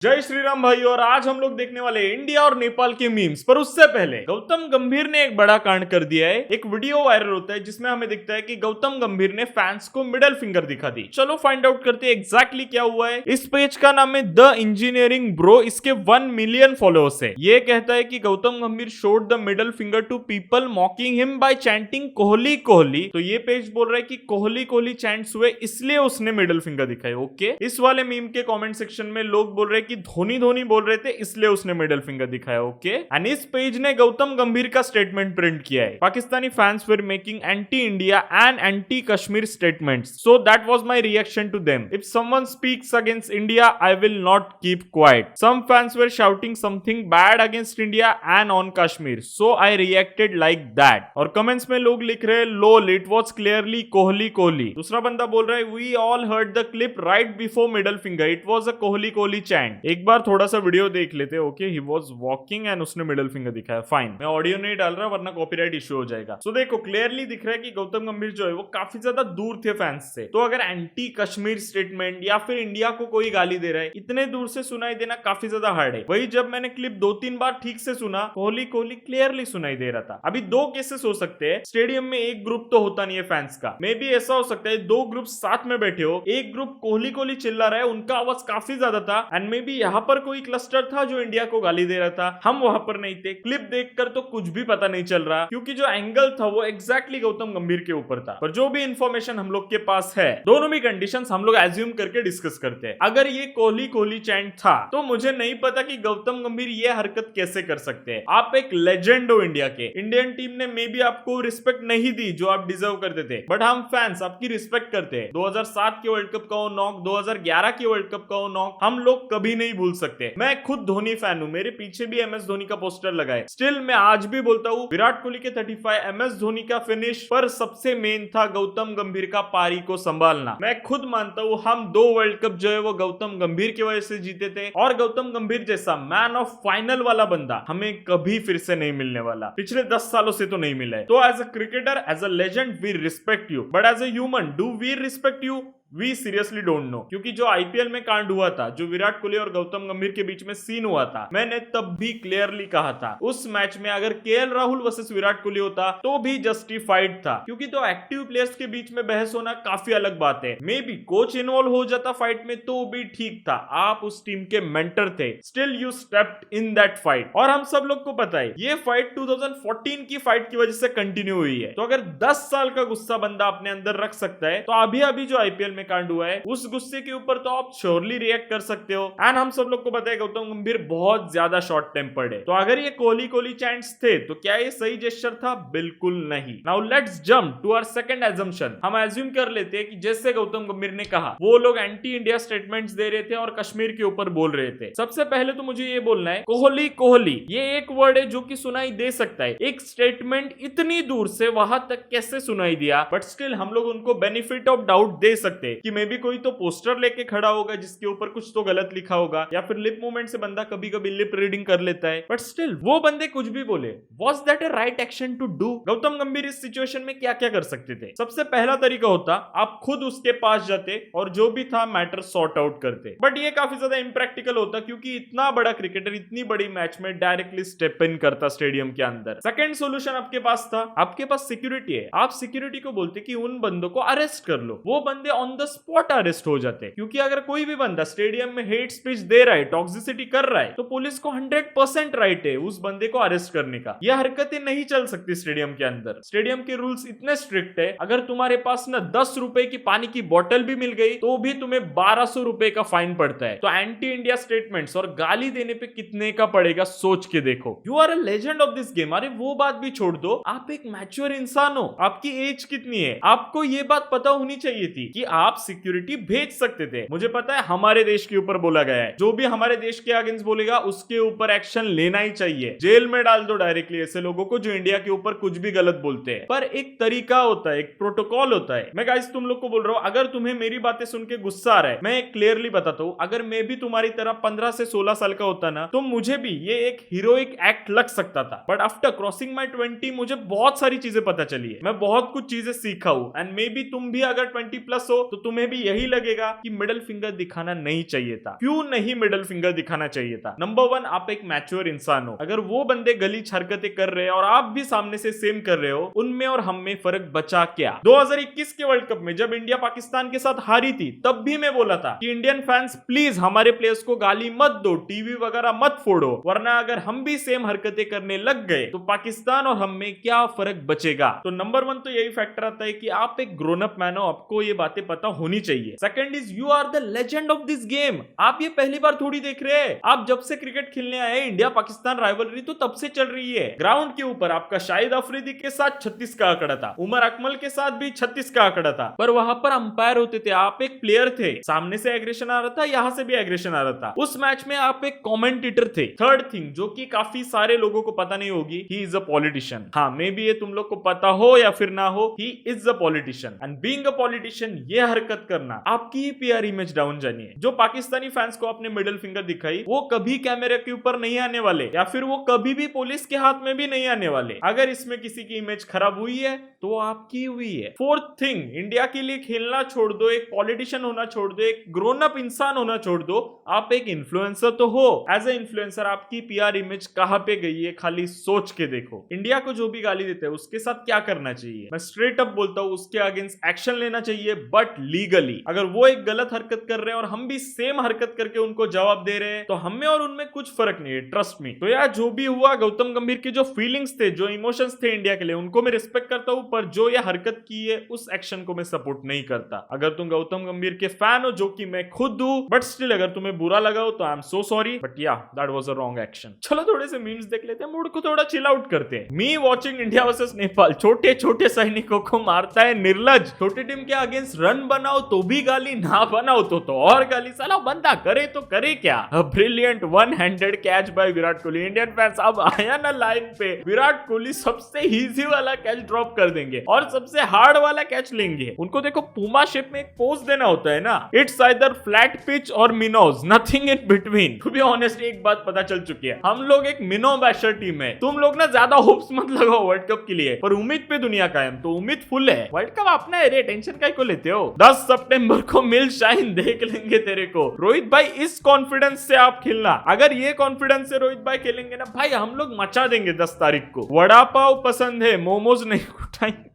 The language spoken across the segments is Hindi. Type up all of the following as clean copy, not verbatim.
जय श्री राम भाई। और आज हम लोग देखने वाले इंडिया और नेपाल के मीम्स। पर उससे पहले गौतम गंभीर ने एक बड़ा कांड कर दिया है। एक वीडियो वायरल होता है जिसमें हमें दिखता है कि गौतम गंभीर ने फैंस को मिडिल फिंगर दिखा दी। चलो फाइंड आउट करते हैं एग्जैक्टली क्या हुआ है। इस पेज का नाम है द इंजीनियरिंग ब्रो। इसके 1 मिलियन फॉलोअर्स है। ये कहता है कि Gautam Gambhir showed the middle finger to people mocking him by chanting Kohli Kohli. तो ये पेज बोल रहा है कि कोहली कोहली चैंट्स हुए इसलिए उसने मिडिल फिंगर दिखाए। ओके, इस वाले मीम के कमेंट सेक्शन में लोग बोल रहे हैं कि धोनी धोनी बोल रहे थे इसलिए उसने मिडिल फिंगर दिखाया। ओके, एंड इस पेज ने गौतम गंभीर का स्टेटमेंट प्रिंट किया है। Pakistani fans were making anti India and anti Kashmir statements, so that was my reaction to them. If someone speaks against India I will not keep quiet. Some fans were shouting something bad against India and on Kashmir, so I reacted like that. और कमेंट्स में लोग लिख रहे हैं लोल it was clearly Kohli Kohli. दूसरा बंदा बोल रहा है we all heard the clip right before middle finger, it was a Kohli Kohli chant. एक बार थोड़ा सा वीडियो देख लेते। Okay, he was walking and उसने मिडिल फिंगर दिखाया। फाइन, मैं ऑडियो नहीं डाल रहा वरना कॉपीराइट इश्यू हो जाएगा। सो देखो क्लियरली दिख रहा है कि गौतम गंभीर जो है वो काफी ज्यादा दूर थे फैंस से। तो अगर एंटी कश्मीर स्टेटमेंट या फिर इंडिया को कोई गाली दे रहा है, इतने दूर से सुनाई देना काफी ज्यादा हार्ड है। वही जब मैंने क्लिप 2-3 बार ठीक से सुना, कोहली कोहली क्लियरली सुनाई दे रहा था। अभी दो केसेस हो सकते हैं। स्टेडियम में एक ग्रुप तो होता नहीं है फैंस का, मे बी ऐसा हो सकता है दो ग्रुप साथ में बैठे हो, एक ग्रुप कोहली कोहली चिल्ला रहा है, उनका आवाज काफी ज्यादा था, एंड मे बी यहाँ पर कोई क्लस्टर था जो इंडिया को गाली दे रहा था। हम वहां पर नहीं थे। क्लिप देखकर तो कुछ भी पता नहीं चल रहा क्योंकि जो एंगल था वो एग्जैक्टली गौतम गंभीर के ऊपर था। पर जो भी इंफॉर्मेशन हम लोग के पास है, दोनों भी कंडीशंस हम लोग एज्यूम करके डिस्कस करते हैं। अगर ये कोहली कोहली चैंट था तो मुझे नहीं पता कि गौतम गंभीर ये हरकत कैसे कर सकते हैं। आप एक लेजेंड हो इंडिया के। इंडियन टीम ने मे बी आपको रिस्पेक्ट नहीं दी जो आप डिजर्व करते थे, बट हम फैंस आपकी रिस्पेक्ट करते हैं। 2007 के वर्ल्ड कप का वो नॉक, 2011 के वर्ल्ड कप का वो नॉक हम लोग कभी नहीं भूल सकते। मैं खुद धोनी फैन हूं, मेरे पीछे भी MS धोनी का पोस्टर लगा है। स्टिल मैं आज भी बोलता हूं विराट कोहली के 35, MS धोनी का फिनिश, पर सबसे मेन था गौतम गंभीर का पारी को संभालना। मैं खुद मानता हूं हम 2 वर्ल्ड कप जो है वो गौतम गंभीर की वजह से जीते थे, और गौतम गंभीर जैसा मैन ऑफ फाइनल वाला बंदा हमें कभी फिर से नहीं मिलने वाला। पिछले 10 सालों से तो नहीं मिला है। तो as a cricketer, as a legend we respect you, but as a human do we respect you? We seriously don't know. क्योंकि जो आईपीएल में कांड हुआ था, जो विराट कोहली और गौतम गंभीर के बीच में सीन हुआ था, मैंने तब भी क्लियरली कहा था उस मैच में अगर केएल राहुल वर्सेस विराट कोहली होता तो भी जस्टिफाइड था। क्योंकि तो एक्टिव प्लेयर्स के बीच में बहस होना काफी अलग बात है। मे बी कोच इन्वॉल्व हो जाता फाइट में तो भी ठीक था, आप उस टीम के मेंटर थे, still you stepped in that fight. और हम सब लोग को पता है ये फाइट 2014 की फाइट की वजह से कंटिन्यू हुई है। तो अगर 10 साल का गुस्सा बंदा अपने अंदर रख सकता है, तो अभी अभी जो आईपीएल में कांड हुआ है उस गुस्से के ऊपर तो आप श्योरली रिएक्ट कर सकते हो। एंड हम सब लोग को पता है गौतम गंभीर बहुत ज्यादा शॉर्ट टेम्पर्ड है। तो अगर ये कोहली कोहली चैंट्स थे तो क्या ये सही जेस्चर था? बिल्कुल नहीं। Now let's jump to our second assumption. हम एज्यूम कर लेते हैं कि जैसे गौतम गंभीर ने कहा वो लोग एंटी इंडिया स्टेटमेंट्स दे रहे थे और कश्मीर के ऊपर बोल रहे थे। सबसे पहले तो मुझे ये बोलना है कोहली कोहली ये एक वर्ड है जो कि सुनाई दे सकता है। एक स्टेटमेंट इतनी दूर से वहां तक कैसे सुनाई दिया? बट स्टिल हम लोग उनको बेनिफिट ऑफ डाउट दे सकते हैं कि भी कोई तो पोस्टर लेके खड़ा होगा जिसके ऊपर कुछ तो गलत लिखा होगा, या फिर लिप मूवमेंट से बंदा कभी कभी लिप रीडिंग कर लेता है। बट स्टिल वो बंदे कुछ भी बोले, was that a right action to do? Gautam Gambhir इस सिचुएशन में क्या क्या कर सकते थे? सबसे पहला तरीका होता आप खुद उसके पास जाते और जो भी था मैटर सॉर्ट आउट करते। बट ये काफी ज्यादा इम्प्रैक्टिकल होता क्योंकि इतना बड़ा क्रिकेटर इतनी बड़ी मैच में डायरेक्टली स्टेप इन करता स्टेडियम के अंदर। सेकंड सोल्यूशन आपके पास था, आपके पास सिक्योरिटी है। आप सिक्योरिटी को बोलते कि उन बंदों को अरेस्ट कर लो। वो बंदे ऑन द स्पॉट अरेस्ट हो जाते। क्योंकि अगर कोई भी बंदा स्टेडियम में हेट स्पीच दे रहा है, टॉक्सिसिटी कर रहा है, तो पुलिस को 100% राइट है उस बंदे को अरेस्ट करने का। यह हरकतें नहीं चल सकती स्टेडियम के अंदर। स्टेडियम के रूल्स इतने स्ट्रिक्ट है, अगर तुम्हारे पास ना 10 रुपए की पानी की बोतल भी मिल गई तो भी तुम्हें 1200 रुपए का फाइन पड़ता है। तो एंटी इंडिया स्टेटमेंट्स और गाली देने पे कितने का पड़ेगा सोच के देखो। You are a legend of this game. अरे वो बात भी छोड़ दो, आप एक मैच्योर इंसान हो। आपकी एज कितनी है? आपको ये बात पता होनी चाहिए थी कि आप सिक्योरिटी भेज सकते थे। मुझे पता है हमारे देश के ऊपर बोला गया है, जो भी हमारे देश के अगेंस्ट बोलेगा उसके ऊपर एक्शन लेना ही चाहिए। जेल में डाल दो डायरेक्टली ऐसे लोगों को जो इंडिया के ऊपर कुछ भी गलत बोलते हैं। पर एक तरीका होता है, एक प्रोटोकॉल होता है। मैं गाइस तुम लोग को बोल रहा हूं, अगर तुम्हें मेरी बातें सुन के गुस्सा आ रहा है, मैं क्लियरली बताता हूं, अगर मैं भी तुम्हारी तरह 15 से 16 साल का होता ना, तो मुझे भी ये एक हीरोइक एक्ट लग सकता था। बट आफ्टर क्रॉसिंग माई 20 मुझे बहुत सारी चीजें पता चली है। मैं बहुत कुछ चीजें सीखा हूं। एंड मे बी तुम भी अगर 20+ हो तो तुम्हें भी यही लगेगा कि मिडिल फिंगर दिखाना नहीं चाहिए था। क्यों नहीं मिडिल फिंगर दिखाना चाहिए था? नंबर 1, आप एक मैच्योर इंसान हो। अगर वो बंदे गलीच हरकतें कर रहे हैं और आप भी सामने से सेम कर रहे हो, उनमें और हम में फर्क बचा क्या? 2021 के वर्ल्ड कप में जब इंडिया पाकिस्तान के साथ हारी थी, तब भी मैं बोला था कि इंडियन फैंस प्लीज हमारे प्लेयर्स को गाली मत दो, टीवी वगैरह मत फोड़ो, वरना अगर हम भी सेम हरकतें करने लग गए तो पाकिस्तान और हम में क्या फर्क बचेगा? तो नंबर 1 तो यही फैक्टर आता है कि आप एक ग्रोन अप मैन हो, आपको ये बातें पता होनी चाहिए। Second is you are the legend of this game. आप ये पहली बार थोड़ी देख रहे हैं, आप जब से क्रिकेट खेलने आए इंडिया पाकिस्तान राइवलरी तो तब से चल रही है। ग्राउंड के ऊपर आपका शाहिद अफरीदी के साथ 36 का आंकड़ा था, उमर अकमल के साथ भी 36 का आंकड़ा था, पर वहां पर अंपायर होते थे, आप एक प्लेयर थे। सामने से एग्रेशन आ रहा था, यहां से भी एग्रेशन आ रहा था। उस मैच में आप एक कमेंटेटर थे। थर्ड थिंग जो कि काफी सारे लोगों को पता नहीं होगी, ही इज अ पॉलिटिशियन। हाँ, मे बी ये तुम लोग को पता हो या फिर ना हो, he is a politician and being a politician ये हरकत करना आपकी ही पीआर इमेज डाउन जानी है। जो पाकिस्तानी फैंस को आपने मिडिल फिंगर दिखाई, वो कभी कैमरे के ऊपर नहीं आने वाले या फिर वो कभी भी पुलिस के हाथ में भी नहीं आने वाले। अगर इसमें किसी की इमेज खराब हुई है तो आपकी हुई है। फोर्थ थिंग, इंडिया के लिए खेलना छोड़ दो, एक पॉलिटिशियन होना छोड़ दो, एक ग्रोन अप इंसान होना छोड़ दो, आप एक इन्फ्लुएंसर तो हो। एज ए इन्फ्लुएंसर आपकी पीआर इमेज कहां पे गई है, खाली सोच के देखो। इंडिया को जो भी गाली देते हैं उसके साथ क्या करना चाहिए? मैं स्ट्रेट अप बोलता हूं, उसके अगेंस्ट एक्शन लेना चाहिए, बट लीगली। अगर वो एक गलत हरकत कर रहे हैं और हम भी सेम हरकत करके उनको जवाब दे रहे हैं तो हमें और उनमें कुछ फर्क नहीं है, ट्रस्ट मी। तो यार जो भी हुआ, गौतम गंभीर के जो फीलिंग्स थे, जो इमोशंस थे इंडिया के लिए, उनको मैं रिस्पेक्ट करता हूं, पर जो ये हरकत की है उस एक्शन को मैं सपोर्ट नहीं करता। अगर तुम गौतम गंभीर के फैन हो, जो कि मैं खुद हूं, बट स्टिल अगर तुम्हें बुरा लगा हो तो I am so sorry, but yeah that was a wrong action. चलो थोड़े से मीम्स देख लेते हैं, मूड को थोड़ा चिल आउट करते हैं। मी वॉचिंग इंडिया वर्सेस नेपाल, छोटे छोटे सैनिकों को मारता है निर्लज। छोटे टीम के अगेंस्ट रन बनाओ तो भी गाली, ना बनाओ तो और गाली। साला बंदा करे तो करे क्या? Brilliant one handed catch by Virat Kohli. Indian fans अब आया ना लाइन पे, विराट कोहली सबसे इजी वाला कैच ड्रॉप कर देंगे और सबसे हार्ड वाला कैच लेंगे। उनको देखो पूमा शेप में एक पोज देना होता है ना, इट्स आइदर फ्लैट पिच और मिनोज, nothing in between. To be honest एक बात पता चल चुकी है, हम लोग एक मिनो बैशर टीम है। तुम लोग ना ज्यादा होप्स मत लगाओ वर्ल्ड कप के लिए, पर उम्मीद पे दुनिया कायम। तो उम्मीद फुल है, वर्ल्ड कप अपना है रे, टेंशन काहे को लेते हो? 10 सितंबर को मिल शाइन देख लेंगे तेरे को। रोहित भाई इस कॉन्फिडेंस से आप खेलना, अगर ये कॉन्फिडेंस से रोहित भाई खेलेंगे ना भाई, हम लोग मचा देंगे 10 तारीख को। वड़ा पाव पसंद है, मोमोज नहीं उठाएंगे।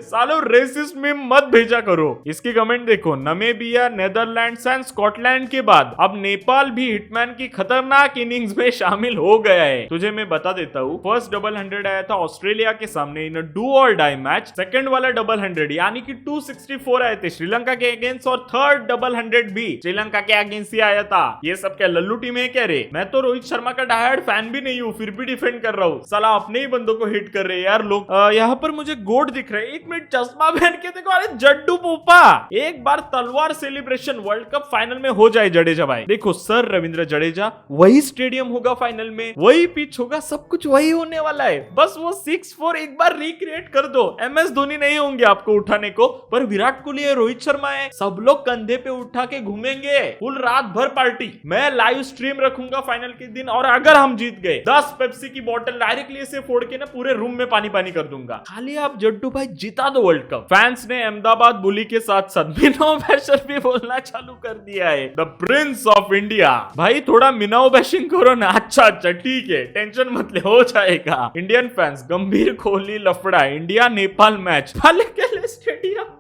सालो रेसिस्ट मीम मत भेजा करो। इसकी कमेंट देखो, नमीबिया, नेदरलैंड्स एंड स्कॉटलैंड के बाद अब नेपाल भी हिटमैन की खतरनाक इनिंग्स में शामिल हो गया है। तुझे मैं बता देता हूँ, फर्स्ट डबल 100 आया था ऑस्ट्रेलिया के सामने इन डू और डाई मैच। सेकंड वाला डबल 100 यानी कि 264 आए थे श्रीलंका के अगेंस्ट, और थर्ड डबल 100 भी श्रीलंका के अगेंस्ट ही आया था। ये सब क्या लल्लू टीम है क्या रे? मैं तो रोहित शर्मा का डायहार्ड फैन भी नहीं हूँ, फिर भी डिफेंड कर रहा हूँ। साला अपने ही बंदों को हिट कर रहे यार लोग। यहाँ पर मुझे गोड दिख रहा है, एक मिनट चश्मा पहन के देखो। अरे जड्डू पोपा, एक बार तलवार सेलिब्रेशन वर्ल्ड कप फाइनल में हो जाए जडेजा भाई। देखो सर रविंद्र जडेजा, वही स्टेडियम होगा फाइनल में, वही पिच होगा, सब कुछ वही होने वाला है। बस वो 6-4 एक बार रिक्रिएट कर दो। MS धोनी नहीं होंगे आपको उठाने को, पर विराट कोहली है, रोहित शर्मा है, सब लोग कंधे पे उठा के घूमेंगे, फुल रात भर पार्टी। मैं लाइव स्ट्रीम रखूंगा फाइनल के दिन, और अगर हम जीत गए 10 पेप्सी की बोतल डायरेक्टली इसे फोड़ के ना पूरे रूम में पानी पानी कर दूंगा। खाली आप जड्डू भाई जिता दो वर्ल्ड कप। फैंस ने अहमदाबाद बुली के साथ साथ मिनाओ बैशर भी बोलना चालू कर दिया है, द प्रिंस ऑफ इंडिया। भाई थोड़ा मिनाओ बैशिंग करो ना। अच्छा ठीक है, टेंशन मत ले, हो जाएगा। इंडियन फैंस, गंभीर कोहली लफड़ा, इंडिया नेपाल मैच, स्टेडियम।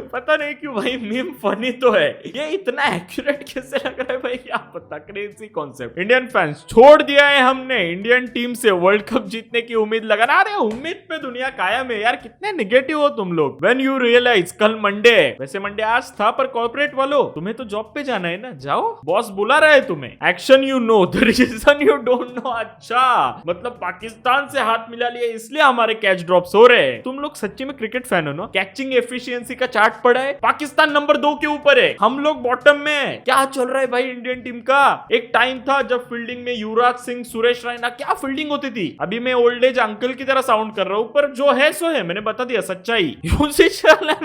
पता नहीं क्यों भाई मीम फनी तो है, ये इतना एक्यूरेट कैसे लग रहा है भाई, क्या पता, क्रेजी कॉन्सेप्ट। इंडियन फैंस, छोड़ दिया है हमने इंडियन टीम से वर्ल्ड कप जीतने की उम्मीद लगाना। अरे उम्मीद पे दुनिया कायम है यार, कितने नेगेटिव हो तुम लोग। व्हेन यू रियलाइज कल मंडे है, वैसे मंडे आज था, पर कॉर्पोरेट वालों तुम्हें तो जॉब पे जाना है ना, जाओ, बॉस बुला रहा है तुम्हें। Action you know, the reason you don't know. अच्छा मतलब पाकिस्तान से हाथ मिला लिया इसलिए हमारे कैच ड्रॉप्स हो रहे हैं। तुम लोग सच्ची में क्रिकेट फैन हो ना? कैचिंग एफिशिएंसी कैप्टेंसी का चार्ट पड़ा है, पाकिस्तान नंबर 2 के ऊपर है, हम लोग बॉटम में है। क्या चल रहा है भाई इंडियन टीम का? एक टाइम था जब फील्डिंग में युवराज सिंह, सुरेश रैना, क्या फील्डिंग होती थी। अभी मैं ओल्ड एज अंकल की तरह साउंड कर रहा हूं, पर जो है सो है, मैंने बता दिया सच्चाई।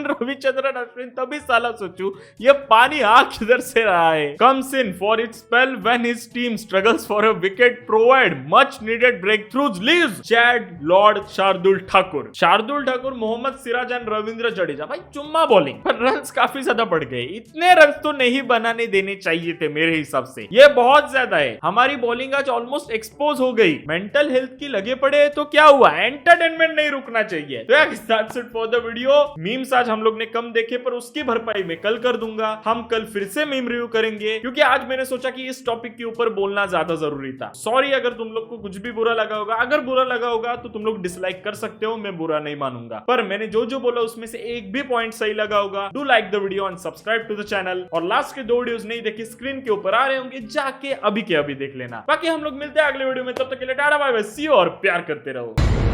रविचंद्रन अश्विन तभी साला सोचू ये पानी आ किधर से रहा है। Comes in for its spell when his team struggles for a wicket, provide much needed breakthroughs, leaves Chad Lord, Shardul Thakur, Mohammed Siraj and Ravindra Jadeja. भाई चुम्मा बॉलिंग, पर रन्स काफी ज्यादा बढ़ गए। इतने रन्स तो नहीं बनाने देने चाहिए थे मेरे हिसाब से, ये बहुत ज्यादा है। हमारी बॉलिंग आज ऑलमोस्ट एक्सपोज हो गई। मेंटल हेल्थ की लगे पड़े तो क्या हुआ, एंटरटेनमेंट नहीं रुकना चाहिए। तो that's it for the video. Memes आज हम लोग ने कम देखे, पर उसकी भरपाई मैं कल कर दूंगा। हम कल फिर से मीम रिव्यू करेंगे, क्योंकि आज मैंने सोचा कि इस टॉपिक के ऊपर बोलना ज्यादा जरूरी था। सॉरी अगर तुम लोग को कुछ भी बुरा लगा होगा। अगर बुरा लगा होगा तो तुम लोग डिसलाइक कर सकते हो, मैं बुरा नहीं मानूंगा। पर मैंने जो बोला उसमें से एक भी पॉइंट सही लगा होगा, do like the video and subscribe to the channel. और लास्ट के 2 वीडियोस नहीं देखी, स्क्रीन के ऊपर आ रहे होंगे, जाके अभी के अभी देख लेना। बाकी हम लोग मिलते हैं अगले वीडियो में, तब तक के लिए tata bye bye, see you और प्यार करते रहो।